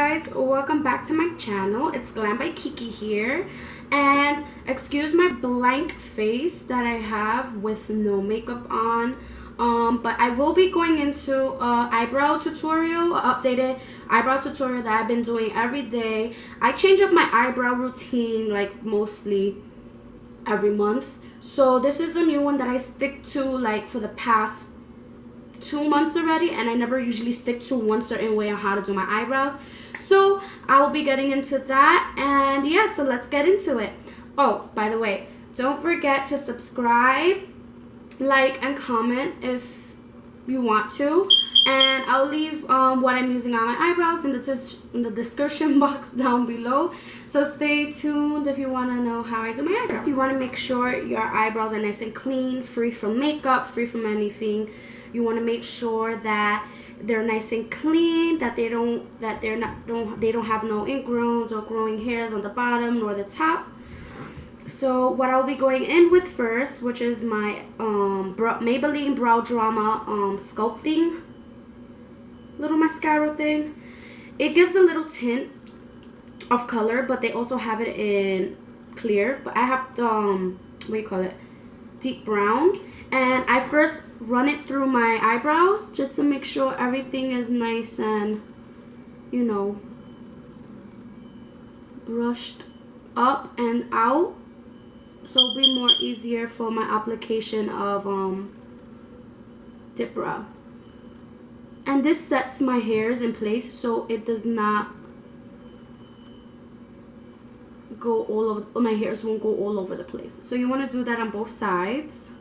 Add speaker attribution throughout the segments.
Speaker 1: Guys, welcome back to my channel. It's Glambykiki here, and excuse my blank face that I have with no makeup on, but I will be going into eyebrow tutorial, updated eyebrow tutorial that I've been doing every day. I change up my eyebrow routine like mostly every month, so this is a new one that I stick to like for the past 2 months already, and I never usually stick to one certain way on how to do my eyebrows. So I will be getting into that, and yeah, so let's get into it. Oh, by the way, don't forget to subscribe, like, and comment if you want to, and I'll leave what I'm using on my eyebrows in the description box down below. So stay tuned if you want to know how I do my eyebrows. If you want to make sure your eyebrows are nice and clean, free from makeup, free from anything, you want to make sure that they're nice and clean, that they don't have no ingrowns or growing hairs on the bottom nor the top. So what I'll be going in with first, which is my Maybelline Brow Drama sculpting little mascara thing. It gives a little tint of color, but they also have it in clear. But I have the what do you call it, deep brown, and I first run it through my eyebrows just to make sure everything is nice and, you know, brushed up and out, so it'll be more easier for my application of dip brow. And this sets my hairs in place so it does not go all over, my hairs won't go all over the place. So you want to do that on both sides.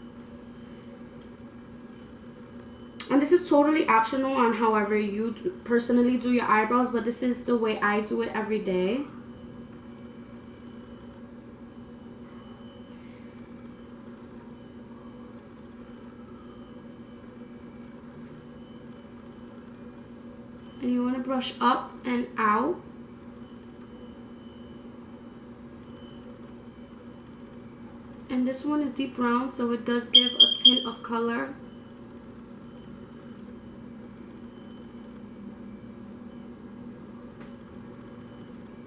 Speaker 1: And this is totally optional on however you personally do your eyebrows, but this is the way I do it every day. And you want to brush up and out. And this one is deep brown, so it does give a tint of color.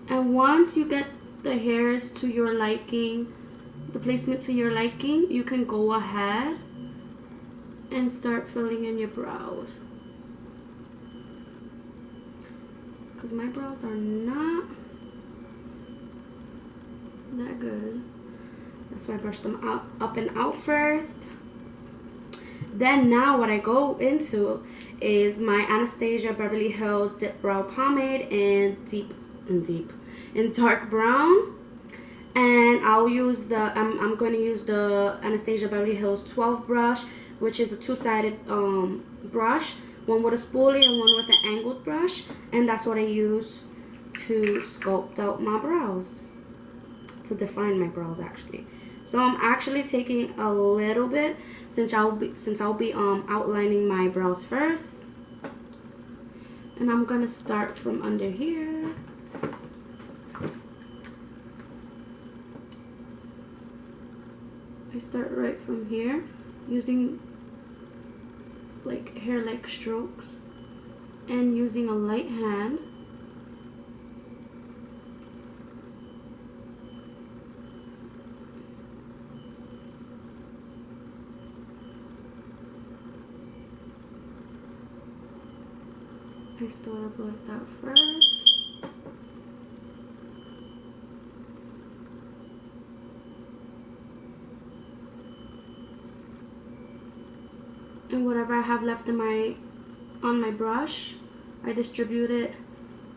Speaker 1: And once you get the hairs to your liking, the placement to your liking, you can go ahead and start filling in your brows. Because my brows are not that good. That's why I brush them up and out first. Then now what I go into is my Anastasia Beverly Hills Dip Brow Pomade in dark brown, and I'll use the I'm going to use the Anastasia Beverly Hills 12 brush, which is a two-sided brush, one with a spoolie and one with an angled brush, and that's what I use to sculpt out my brows, to define my brows actually. So I'm actually taking a little bit since I'll be outlining my brows first, and I'm gonna start from under here. I start right from here using like hair-like strokes and using a light hand. I start off like that first. And whatever I have left in on my brush, I distribute it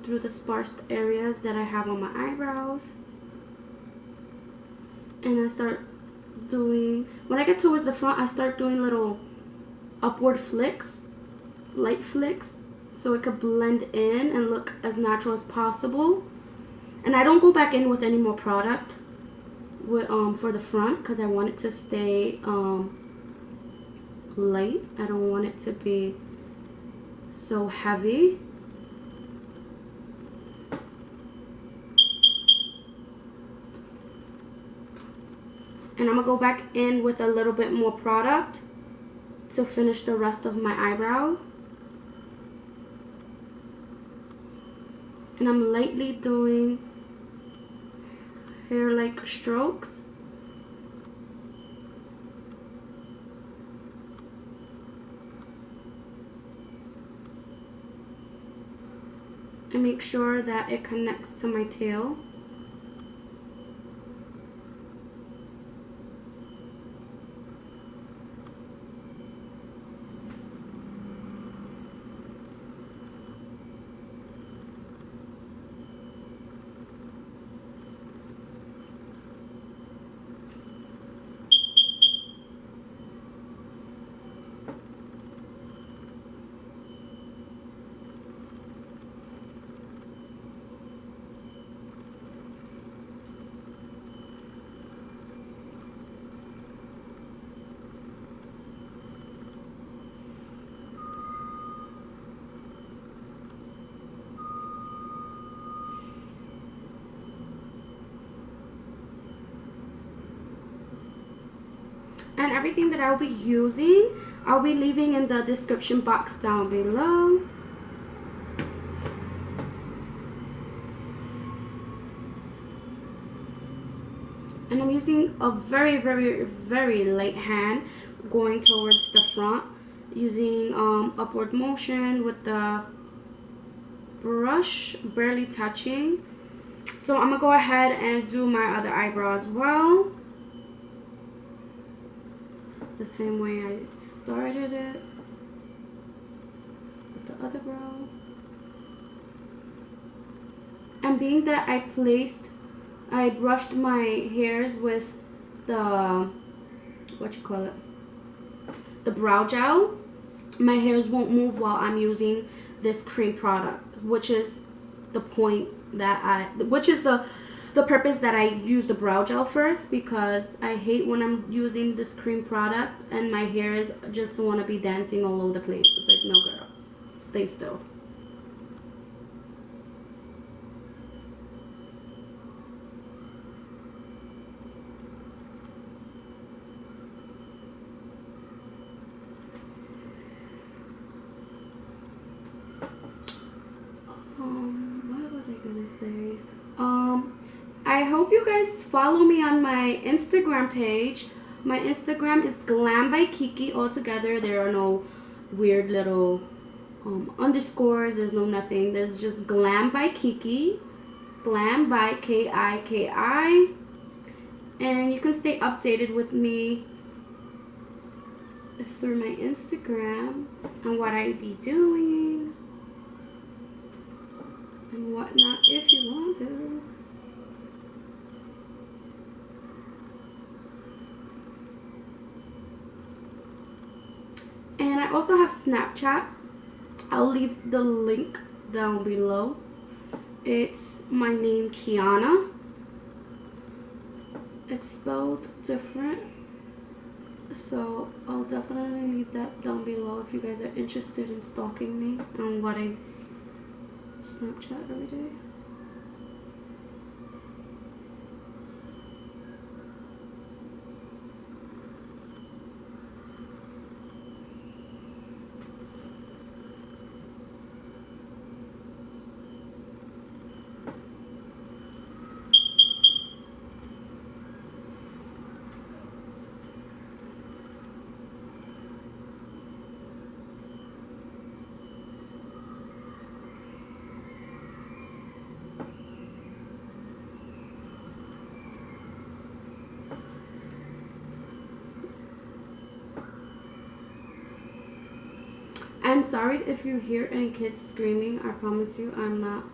Speaker 1: through the sparse areas that I have on my eyebrows. And I start doing, when I get towards the front, I start doing little upward flicks, light flicks, so it could blend in and look as natural as possible. And I don't go back in with any more product with, for the front, because I want it to stay light. I don't want it to be so heavy. And I'm gonna go back in with a little bit more product to finish the rest of my eyebrow. And and I'm lightly doing hair like strokes. And make sure that it connects to my tail. And everything that I'll be using, I'll be leaving in the description box down below. And I'm using a very light hand going towards the front, using upward motion with the brush, barely touching. So I'm gonna go ahead and do my other eyebrow as well, the same way I started it with the other brow. And being that I brushed my hairs with the, the brow gel, my hairs won't move while I'm using this cream product, which is the point that the purpose that I use the brow gel first, because I hate when I'm using this cream product and my hairs just want to be dancing all over the place. It's like, no girl, stay still. What was I gonna say? I hope you guys follow me on my Instagram page. My Instagram is Glambykiki all together. There are no weird little underscores. There's no nothing. There's just Glambykiki. Glam by Kiki. And you can stay updated with me through my Instagram and what I be doing and whatnot if you want to. And I also have Snapchat. I'll leave the link down below. It's my name, KIAHNAH. It's spelled different, so I'll definitely leave that down below if you guys are interested in stalking me and what I Snapchat every day. And sorry if you hear any kids screaming. I promise you I'm not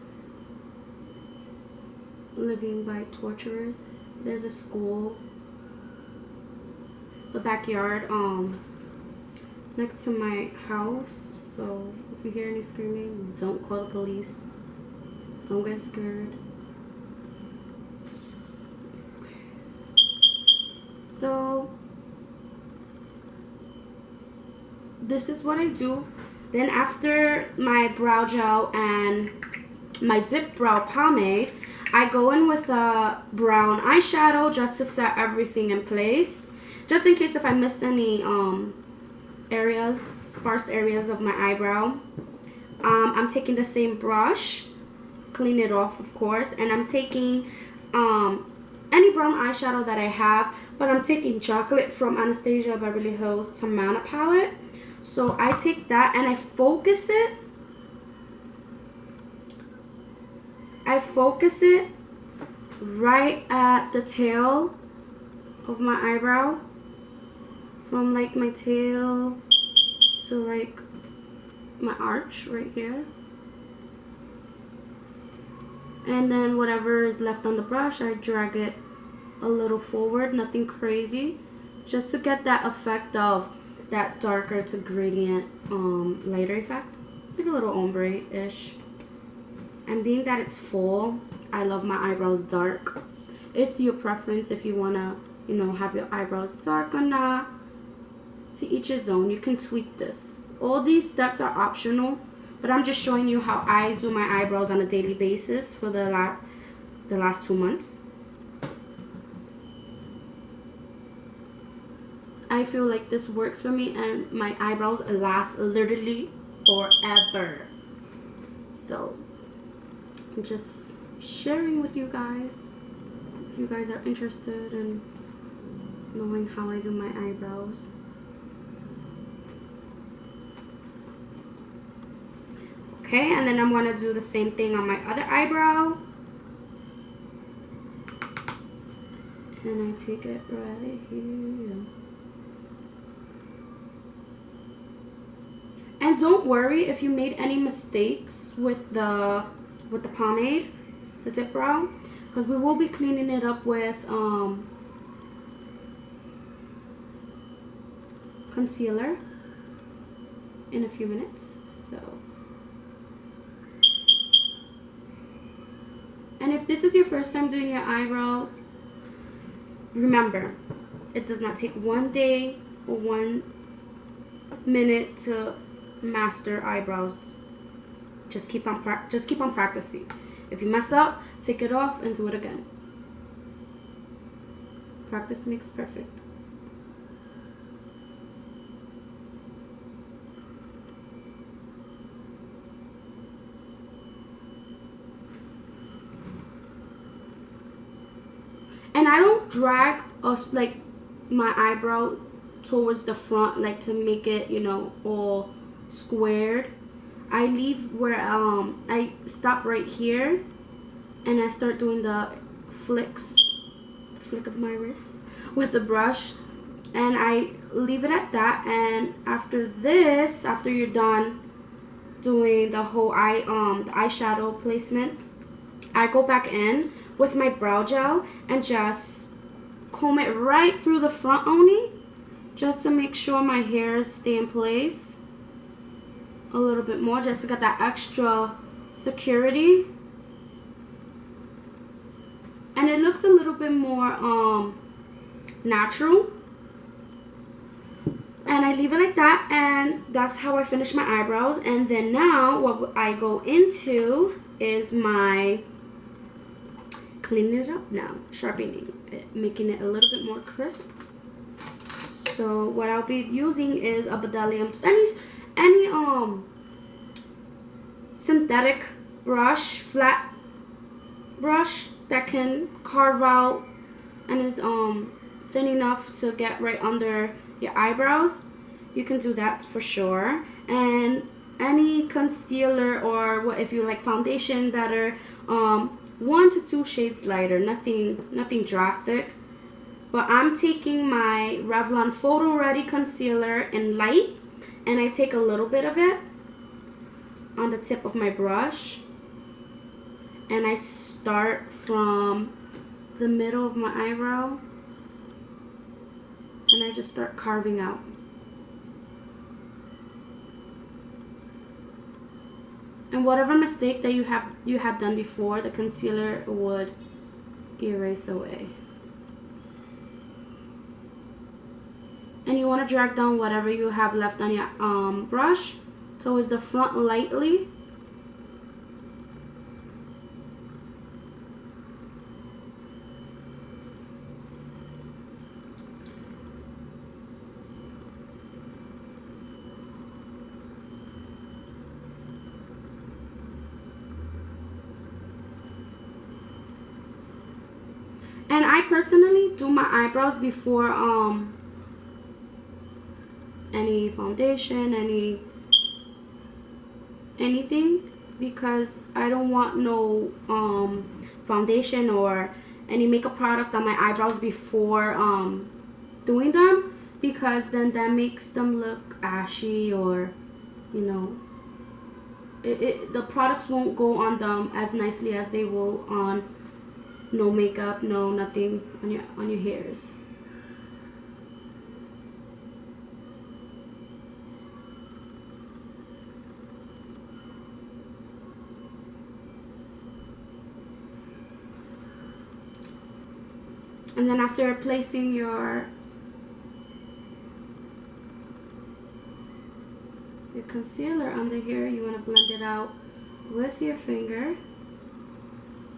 Speaker 1: living by torturers. There's a school, the backyard next to my house, so if you hear any screaming, don't call the police. Don't get scared. So this is what I do. Then after my brow gel and my dip brow pomade, I go in with a brown eyeshadow just to set everything in place, just in case if I missed any sparse areas of my eyebrow. I'm taking the same brush clean it off, of course. And I'm taking any brown eyeshadow that I have, but I'm taking Chocolate from Anastasia Beverly Hills Tamana palette. So I take that and I focus it. Right at the tail of my eyebrow, from like my tail to like my arch right here. And then whatever is left on the brush, I drag it a little forward, nothing crazy, just to get that effect of that darker to gradient lighter effect, like a little ombre-ish. And being that it's full, I love my eyebrows dark. It's your preference if you wanna, you know, have your eyebrows dark or not. To each his own. You can tweak this. All these steps are optional, but I'm just showing you how I do my eyebrows on a daily basis for the last 2 months. I feel like this works for me, and my eyebrows last literally forever. So I'm just sharing with you guys, if you guys are interested in knowing how I do my eyebrows. Okay, and then I'm going to do the same thing on my other eyebrow. And I take it right here. And don't worry if you made any mistakes with the pomade, the dip brow, because we will be cleaning it up with concealer in a few minutes. So, and if this is your first time doing your eyebrows, remember, it does not take 1 day or 1 minute to master eyebrows. Just keep on practicing. If you mess up, take it off and do it again. Practice makes perfect. And I don't drag like my eyebrow towards the front, like to make it, you know, all squared. I leave where I stop right here, and I start doing the flick of my wrist with the brush, and I leave it at that. And after this, after you're done doing the whole the eyeshadow placement, I go back in with my brow gel and just comb it right through the front only, just to make sure my hairs stay in place a little bit more, just to get that extra security. And it looks a little bit more natural. And I leave it like that, and that's how I finish my eyebrows. And then now what I go into is my cleaning it up now, sharpening it, making it a little bit more crisp. So what I'll be using is a BDELLIUM, any synthetic brush, flat brush that can carve out and is thin enough to get right under your eyebrows. You can do that for sure. And any concealer, or if you like foundation better, 1 to 2 shades lighter, nothing drastic. But I'm taking my Revlon Photo Ready concealer in light, and I take a little bit of it on the tip of my brush, and I start from the middle of my eyebrow, and I just start carving out. And whatever mistake that you had done before, the concealer would erase away. And you want to drag down whatever you have left on your brush towards the front lightly. And I personally do my eyebrows before any foundation, anything, because I don't want no foundation or any makeup product on my eyebrows before doing them, because then that makes them look ashy, or you know, the products won't go on them as nicely as they will on no makeup, no nothing on your hairs. And then after placing your concealer under here, you want to blend it out with your finger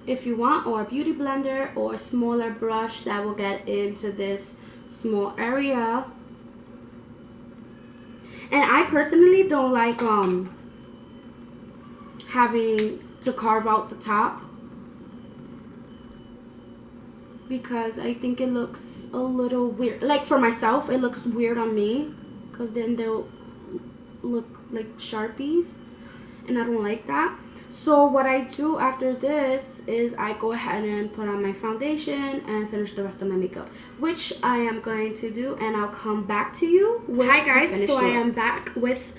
Speaker 1: if you want, or a beauty blender or a smaller brush that will get into this small area. And I personally don't like having to carve out the top, because I think it looks a little weird. Like for myself, it looks weird on me, because then they'll look like Sharpies, and I don't like that. So what I do after this is I go ahead and put on my foundation and finish the rest of my makeup, which I am going to do, and I'll come back to you with Hi guys, so I am back with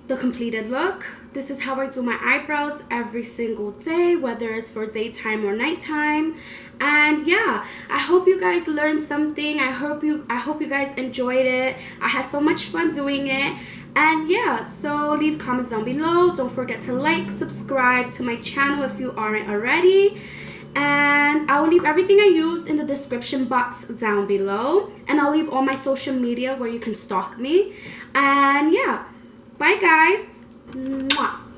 Speaker 1: the completed look. This is how I do my eyebrows every single day, whether it's for daytime or nighttime. And yeah, I hope you guys learned something. I hope you guys enjoyed it. I had so much fun doing it. And yeah, so leave comments down below. Don't forget to like, subscribe to my channel if you aren't already. And I will leave everything I used in the description box down below. And I'll leave all my social media where you can stalk me. And yeah, bye guys. Mwah.